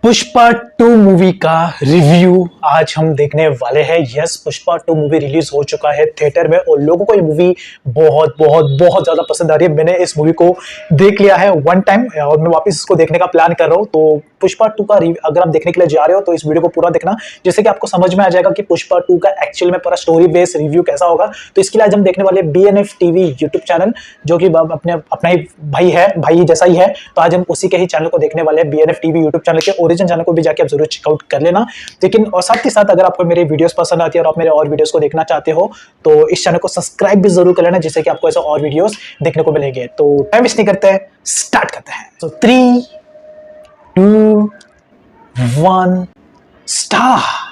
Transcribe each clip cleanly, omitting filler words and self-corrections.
Pushpa 2 movie का review आज हम देखने वाले हैं। यस, पुष्पा 2 मूवी रिलीज हो चुका है थिएटर में और लोगों को ये मूवी बहुत बहुत बहुत ज्यादा पसंद आ रही है। मैंने इस मूवी को देख लिया है वन टाइम और मैं वापस इसको देखने का प्लान कर रहा हूँ। तो पुष्पा 2 का अगर आप देखने के लिए जा रहे हो तो इस वीडियो को पूरा देखना, जिससे कि आपको समझ में आ जाएगा कि पुष्पा 2 का एक्चुअल में पूरा स्टोरी बेस रिव्यू कैसा होगा। तो इसके लिए आज हम देखने वाले BNF TV यूट्यूब चैनल, जो कि अपना ही भाई जैसा ही है। तो आज हम उसी के ही चैनल को देखने वाले हैं, BNF TV यूट्यूब चैनल के ओरिजिनल चैनल को भी जाके आप जरूर चेकआउट कर लेना। लेकिन और साथ ही साथ अगर आपको मेरे वीडियोस पसंद आती है और आप मेरे और वीडियोस को देखना चाहते हो तो इस चैनल को सब्सक्राइब भी जरूर कर लेना, जिससे कि आपको ऐसे और वीडियोस देखने को मिलेंगे। तो टाइम वेस्ट नहीं करते हैं, स्टार्ट करते हैं। तो 3, 2, 1 स्टार्ट।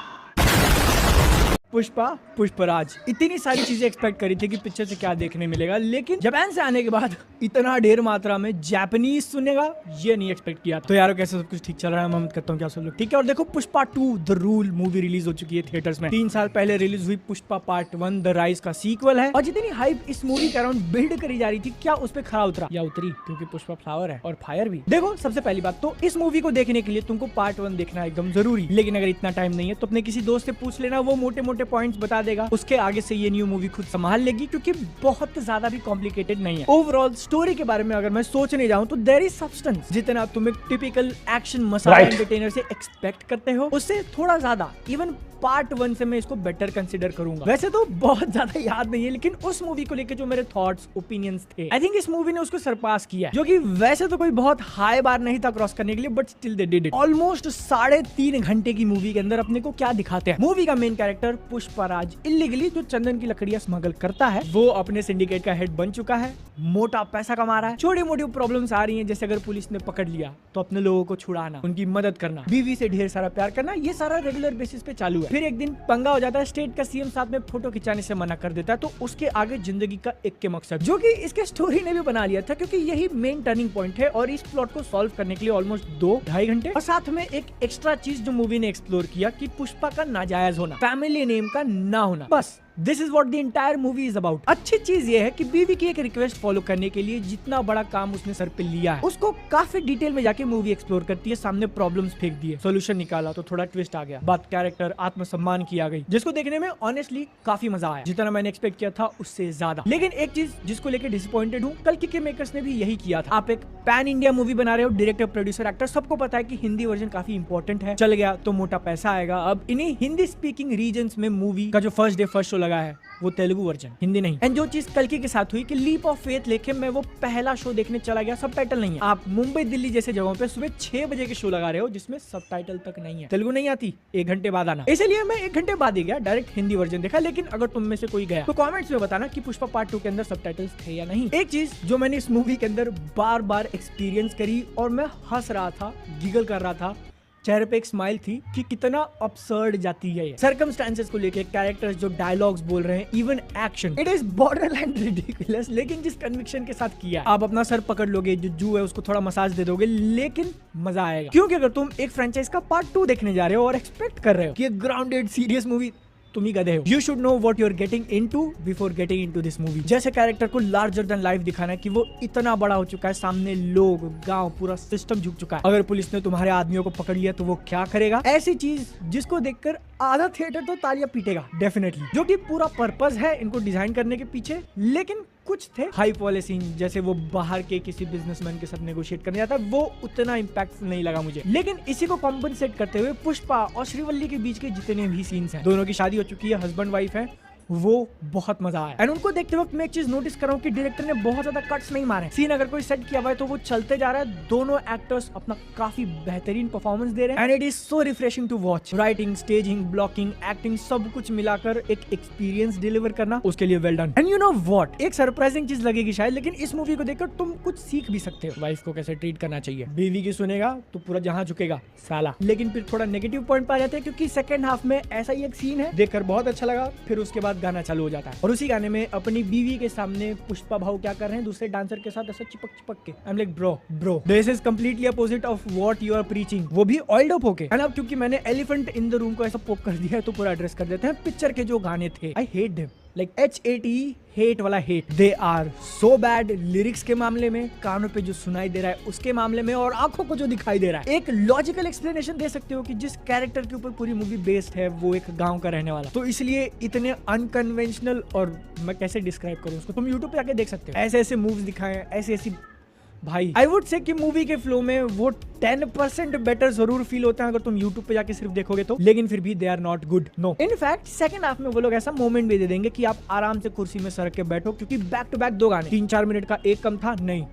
पुष्पराज इतनी सारी चीजें एक्सपेक्ट करी थी कि पिक्चर से क्या देखने मिलेगा, लेकिन जापान से आने के बाद इतना ढेर मात्रा में जापानीज सुनेगा ये नहीं एक्सपेक्ट किया। तो यार कैसे सब कुछ ठीक चल रहा है, मैं उम्मीद करता हूँ क्या सब लोग ठीक है। और देखो Pushpa 2 the rule movie release हो चुकी है थिएटर्स में। 3 साल पहले रिलीज हुई पुष्पा पार्ट 1 द राइज का सीक्वल है और जितनी हाइप इस मूवी के अराउंड बिल्ड करी जा रही थी, क्या उस पर खरा उतरा या उतरी, क्योंकि पुष्पा फ्लावर है और फायर भी। देखो सबसे पहली बात तो इस मूवी को देखने के लिए तुमको पार्ट 1 देखना एकदम जरूरी, लेकिन अगर इतना टाइम नहीं है तो अपने किसी दोस्त से पूछ लेना, वो मोटे मोटे पॉइंट्स बता देगा। उसके आगे से ये न्यू मूवी खुद संभाल लेगी, क्योंकि बहुत ज्यादा भी कॉम्प्लिकेटेड नहीं है। ओवरऑल स्टोरी के बारे में अगर मैं सोचने जाऊं तो देयर इज सब्सटेंस। जितना तुम एक टिपिकल एक्शन मसाला एंटरटेनर से एक्सपेक्ट करते हो, उससे थोड़ा ज्यादा, इवन पार्ट 1 से मैं इसको बेटर कंसिडर करूंगा। वैसे तो बहुत ज्यादा याद नहीं है, लेकिन उस मूवी को लेकर जो मेरे थॉट्स ओपिनियंस थे, आई थिंक इस मूवी ने उसको सरपास किया, जो कि वैसे तो कोई बहुत हाई बार नहीं था क्रॉस करने के लिए, but still they did it. Almost 3.5 घंटे की मूवी के अंदर अपने को क्या दिखाते हैं। मूवी का मेन कैरेक्टर पुष्पराज इलीगली जो चंदन की लकड़ियां स्मगल करता है, वो अपने सिंडिकेट का हेड बन चुका है, मोटा पैसा कमा रहा है। छोटी मोटी प्रॉब्लम्स आ रही हैं, जैसे अगर पुलिस ने पकड़ लिया तो अपने लोगों को छुड़ाना, उनकी मदद करना, बीवी से ढेर सारा प्यार करना, ये सारा रेगुलर बेसिस पे चालू है। फिर एक दिन पंगा हो जाता है, स्टेट का सीएम साथ में फोटो खिंचाने से मना कर देता है, तो उसके आगे जिंदगी का एक के मकसद, जो कि इसके स्टोरी ने भी बना लिया था, क्योंकि यही मेन टर्निंग पॉइंट है। और इस प्लॉट को सॉल्व करने के लिए ऑलमोस्ट 2-2.5 घंटे, और साथ में एक एक्स्ट्रा चीज जो मूवी ने एक्सप्लोर किया कि पुष्पा का नाजायज होना, फैमिली नेम का ना होना। बस this is what the entire movie is about. अच्छी चीज ये है कि बीवी की एक रिक्वेस्ट फॉलो करने के लिए जितना बड़ा काम उसने सर पे लिया है, उसको काफी डिटेल में जाके मूवी एक्सप्लोर करती है, सामने प्रॉब्लम्स फेंक दिए, सोल्यूशन निकाला, तो थोड़ा ट्विस्ट आ गया, बात कैरेक्टर आत्मसम्मान की आ गई, जिसको देखने में ऑनेस्टली काफी मजा आया, जितना मैंने एक्सपेक्ट किया था उससे ज्यादा। लेकिन एक चीज जिसको लेकर डिसअपॉइंटेड हूँ, कल्कि के मेकर्स ने भी यही किया था। आप एक पैन इंडिया मूवी बना रहे हो, डायरेक्टर प्रोड्यूसर एक्टर सबको पता है कि हिंदी वर्जन काफी इंपॉर्टेंट है, चल गया तो मोटा पैसा आएगा। अब इन्हीं हिंदी स्पीकिंग रीजन्स में मूवी का जो फर्स्ट डे फर्स्ट शो लगा है वो तेलुगु वर्जन, हिंदी नहीं। एंड जो चीज कल्कि के साथ हुई कि लीप ऑफ फेथ लेके मैं वो पहला शो देखने चला गया, सबटाइटल नहीं है। आप मुंबई दिल्ली जैसे जगहों पे सुबह 6 बजे के शो लगा रहे हो जिसमें सबटाइटल तक नहीं है, तेलुगु नहीं आती, 1 घंटे बाद आना। इसलिए मैं 1 घंटे बाद ही गया, डायरेक्ट हिंदी वर्जन देखा। लेकिन अगर तुम में से कोई गया तो कमेंट्स में बताना कि पुष्पा पार्ट 2 के अंदर सबटाइटल्स थे या नहीं। एक चीज जो मैंने इस मूवी के अंदर बार बार एक्सपीरियंस करी और मैं हंस रहा था, गिगल कर रहा था, चेहरे पे एक स्माइल थी कि कितना अपसर्ड जाती है ये सर्कमस्टेंसेस को लेके, कैरेक्टर्स जो डायलॉग्स बोल रहे हैं, even action, it is borderline ridiculous. लेकिन जिस कन्विक्शन के साथ किया, आप अपना सर पकड़ लोगे, जो जू है उसको थोड़ा मसाज दे दोगे, लेकिन मजा आएगा। क्योंकि अगर तुम एक फ्रेंचाइज का पार्ट 2 देखने जा रहे हो और एक्सपेक्ट कर रहे हो कि ग्राउंडेड सीरियस मूवी, तुम ही गधे हो। You should know what you are getting into before getting into this movie. जैसे कैरेक्टर को लार्जर देन लाइफ दिखाना है कि वो इतना बड़ा हो चुका है, सामने लोग, गांव, पूरा सिस्टम झुक चुका है। अगर पुलिस ने तुम्हारे आदमियों को पकड़ लिया तो वो क्या करेगा, ऐसी चीज जिसको देखकर आधा थिएटर तो तालियां पीटेगा डेफिनेटली, जो कि पूरा पर्पस है इनको डिजाइन करने के पीछे। लेकिन कुछ थे हाइप वाले सीन, जैसे वो बाहर के किसी बिजनेसमैन के साथ नेगोशिएट करने जाता है, वो उतना इम्पैक्टफुल नहीं लगा मुझे। लेकिन इसी को कॉम्पनसेट करते हुए पुष्पा और श्रीवल्ली के बीच के जितने भी सीन्स हैं, दोनों की शादी हो चुकी है, हस्बैंड वाइफ है, वो बहुत मजा आया। एंड उनको देखते वक्त मैं एक चीज नोटिस कर रहा हूँ कि डायरेक्टर ने बहुत ज्यादा कट्स नहीं मारे। सीन अगर कोई सेट किया हुआ है तो वो चलते जा रहा है, दोनों एक्टर्स अपना काफी बेहतरीन परफॉर्मेंस दे रहे हैं, and it is so refreshing to watch. Writing, staging, blocking, acting, सब कुछ मिलाकर एक एक्सपीरियंस डिलीवर करना, उसके लिए well done. And you know what, एक सरप्राइजिंग चीज लगेगी शायद, लेकिन इस मूवी को देखकर तुम कुछ सीख भी सकते हो। वाइफ को कैसे ट्रीट करना चाहिए, बीवी की सुनेगा तो पूरा जहां झुकेगा साला। लेकिन फिर थोड़ा नेगेटिव पॉइंट पा जाते हैं, क्योंकि सेकंड हाफ में ऐसा ही एक सीन है, देखकर बहुत अच्छा लगा, फिर उसके बाद गाना चालू हो जाता है और उसी गाने में अपनी बीवी के सामने पुष्पा भाव क्या कर रहे हैं, दूसरे डांसर के साथ ऐसा चिपक चिपक के। I am like bro this is completely opposite of what you are preaching, वो भी ऑइल्ड अप होके। एंड अब क्योंकि मैंने एलिफेंट इन द रूम को ऐसा पोक कर दिया है तो पूरा एड्रेस कर देते हैं, पिक्चर के जो गाने थे, I hate them. Like HATE, hate वाला hate. They are so bad lyrics के मामले में, कानों पे जो सुनाई दे रहा है उसके मामले में, और आंखों को जो दिखाई दे रहा है। एक लॉजिकल एक्सप्लेनेशन दे सकते हो कि जिस कैरेक्टर के ऊपर पूरी मूवी बेस्ड है वो एक गांव का रहने वाला, तो इसलिए इतने अनकन्वेंशनल, और मैं कैसे डिस्क्राइब करूं उसको, तुम यूट्यूब पे जाके देख सकते हो। ऐसे ऐसे मूव्स दिखाए, ऐसी ऐसी, भाई आई वुड से कि मूवी के फ्लो में वो 10% बेटर जरूर फील होते हैं अगर तुम YouTube पे जाके सिर्फ देखोगे तो, लेकिन फिर भी they are not good. No, in fact second half में वो लोग ऐसा मोमेंट भी दे देंगे कि आप आराम से कुर्सी में सरक के बैठो, क्योंकि बैक टू बैक 2 गाने, 3-4 मिनट का एक कम था, नहीं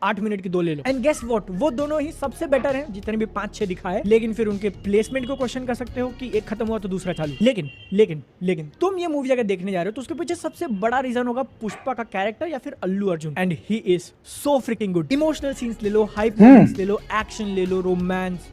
8 मिनट की 2 ले लो। एंड गेस व्हाट, वो दोनों ही सबसे बेटर हैं जितने भी 5-6 दिखाए, लेकिन फिर उनके प्लेसमेंट को क्वेश्चन कर सकते हो कि एक खत्म हुआ तो दूसरा चालू। लेकिन तुम ये मूवी अगर देखने जा रहे हो तो उसके पीछे सबसे बड़ा रीजन होगा पुष्पा का कैरेक्टर या फिर Allu Arjun, and he is so freaking good. Emotional scenes ले लो, हाइप मोमेंट्स ले लो, एक्शन ले लो, रोमांस,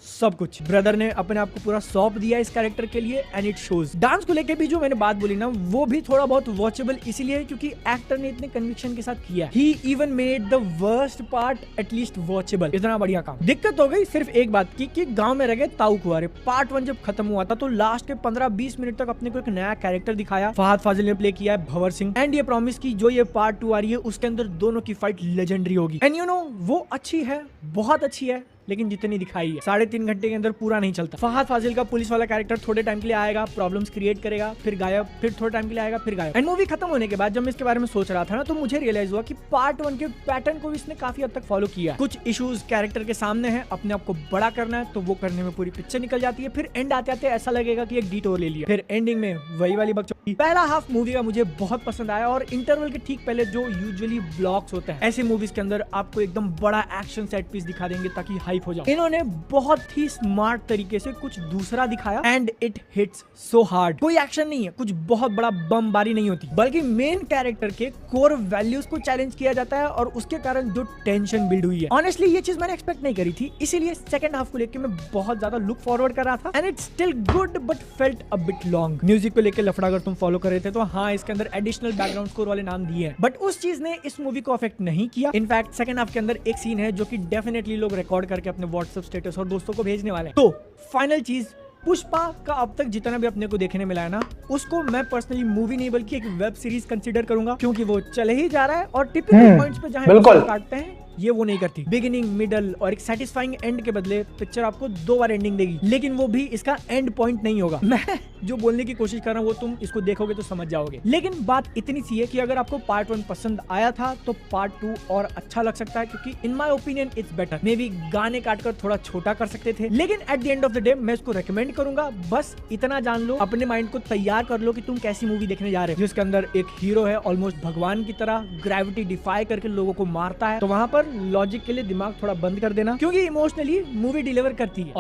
सब कुछ ब्रदर ने अपने आप को पूरा सौंप दिया इस कैरेक्टर के लिए, एंड इट शोज। डांस को लेके भी जो मैंने बात बोली ना, वो भी थोड़ा बहुत वॉचेबल इसीलिए क्योंकि एक्टर ने इतने कन्विक्शन के साथ किया। He even made the worst part at least watchable. इतना बढ़िया काम। दिक्कत हो गई सिर्फ एक बात की कि गांव में रह गए ताऊ कुंवारे। पार्ट 1 जब खत्म हुआ था तो लास्ट के 15-20 मिनट तक अपने को एक नया कैरेक्टर दिखाया, फहद फाजिल ने प्ले किया है भंवर सिंह, एंड ये प्रॉमिस की जो ये पार्ट 2 आ रही है उसके अंदर दोनों की फाइट लेजेंडरी होगी। एंड यू नो वो अच्छी है, बहुत अच्छी है, लेकिन जितनी दिखाई है 3.5 घंटे के अंदर पूरा नहीं चलता। फहद फाजिल का पुलिस वाला कैरेक्टर थोड़े टाइम के लिए आएगा, प्रॉब्लम्स क्रिएट करेगा, फिर गायब, फिर थोड़े टाइम के लिए आएगा, फिर गायब। एंड मूवी खत्म होने के बाद जब मैं इसके बारे में सोच रहा था ना, तो मुझे रियलाइज हुआ कि पार्ट 1 के पैटर्न को भी इसने काफी हद तक फॉलो किया। कुछ इश्यूज कैरेक्टर के सामने है, अपने आप को बड़ा करना है तो वो करने में पूरी पिक्चर निकल जाती है, फिर एंड आते आते ऐसा लगेगा कि एक डिटोर ले लिया, फिर एंडिंग में वही वाली बकचोदी। पहला हाफ मूवी का मुझे बहुत पसंद आया, और इंटरवल के ठीक पहले जो यूजुअली ब्लॉक्स होते हैं ऐसे मूवीज के अंदर आपको एकदम बड़ा एक्शन सेट पीस दिखा देंगे ताकि हाइप हो जाओ। इन्होंने बहुत ही स्मार्ट तरीके से कुछ दूसरा दिखाया, and it hits so hard. कोई एक्शन नहीं है, कुछ बहुत बड़ा बमबारी नहीं होती, बल्कि मेन कैरेक्टर के कोर वैल्यूज को चैलेंज किया जाता है, और उसके कारण जो टेंशन बिल्ड हुई है, ऑनेस्टली ये चीज मैंने एक्सपेक्ट नहीं करी थी, इसीलिए सेकंड हाफ को लेकर मैं बहुत ज्यादा लुक फॉरवर्ड कर रहा था, and it's still good but felt a bit long. Music को लेकर लफड़ा अगर तुम फॉलो कर रहे थे तो हाँ, इसके अंदर एडिशनल बैकग्राउंड स्कोर वाले नाम दिए हैं, बट उस चीज ने इस मूवी को अफेक्ट नहीं किया। इनफैक्ट सेकंड हाफ के अंदर एक सीन है जो कि डेफिनेटली लोग रिकॉर्ड करके अपने व्हाट्सएप स्टेटस और दोस्तों को भेजने वाले हैं। तो फाइनल चीज, पुष्पा का अब तक जितना भी अपने को देखने मिला है ना, उसको मैं पर्सनली मूवी नहीं बल्कि एक वेब सीरीज कंसीडर करूंगा, क्योंकि वो चले ही जा रहा है, और टिपिकल पॉइंट्स पे जहां काटते हैं ये वो नहीं करती। बिगिनिंग, मिडल और एक सेटिस्फाइंग एंड के बदले पिक्चर आपको 2 बार एंडिंग देगी, लेकिन वो भी इसका एंड पॉइंट नहीं होगा। मैं जो बोलने की कोशिश कर रहा हूँ वो तुम इसको देखोगे तो समझ जाओगे, लेकिन बात इतनी सी है कि अगर आपको पार्ट 1 पसंद आया था तो पार्ट 2 और अच्छा लग सकता है, क्योंकि in my opinion it's better. May be गाने काटकर थोड़ा छोटा कर सकते थे, लेकिन at the end of the day मैं इसको रेकमेंड करूंगा। बस इतना जान लो, अपने माइंड को तैयार कर लो कि तुम कैसी मूवी देखने जा रहे हो, जिसके अंदर एक हीरो है ऑलमोस्ट भगवान की तरह, ग्रेविटी डिफाई करके लोगों को मारता है, तो वहां पर लॉजिक के लिए दिमाग थोड़ा बंद कर देना, क्योंकि इमोशनली मूवी डिलीवर करती है।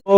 तो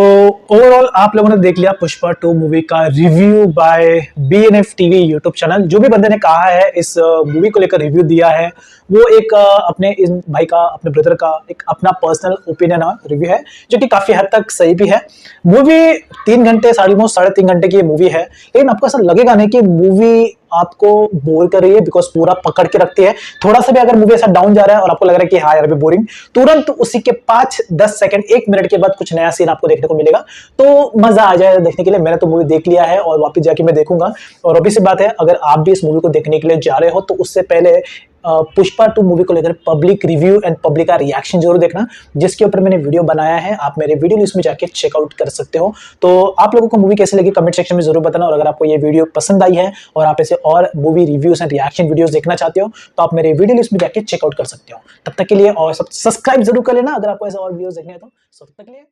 ओवरऑल आप लोगों ने देख लिया पुष्पा 2 मूवी का review by BNF TV YouTube channel. जो भी बंदे ने कहा है इस मूवी को लेकर रिव्यू दिया है, वो एक अपने इस भाई का, अपने ब्रदर का एक अपना पर्सनल ओपिनियन रिव्यू है, जो कि काफी हद तक सही भी है। मूवी 3 घंटे, 3.5 घंटे की मूवी है, लेकिन आपको ऐसा लगेगा नहीं कि मूवी आपको बोर कर रही है, बिकॉज पूरा पकड़ के रखती है। थोड़ा सा भी अगर मूवी ऐसा डाउन जा रहा है और आपको लग रहा है कि हाँ यार अभी बोरिंग, तुरंत उसी के 5-10 सेकंड, 1 मिनट के बाद कुछ नया सीन आपको देखने को मिलेगा, तो मजा आ जाएगा देखने के लिए। मैंने तो मूवी देख लिया है और वापस जाके मैं देखूंगा। और अभी से बात है, अगर आप भी इस मूवी को देखने के लिए जा रहे हो तो उससे पहले पुष्पा 2 मूवी को लेकर पब्लिक रिव्यू एंड पब्लिक का रिएक्शन जरूर देखना, जिसके ऊपर मैंने वीडियो बनाया है। आप मेरे वीडियो लिस्ट में जाके चेकआउट कर सकते हो। तो आप लोगों को मूवी कैसी लगी कमेंट सेक्शन में जरूर बताना, और अगर आपको ये वीडियो पसंद आई है और आप ऐसे और movie reviews and reaction videos देखना चाहते हो तो आप मेरे वीडियो लिस्ट में जाके चेकआउट कर सकते हो। तब तक के लिए और सब सब्सक्राइब जरूर कर लेना अगर आपको ऐसे और वीडियोस देखने हैं तो। तब तक के लिए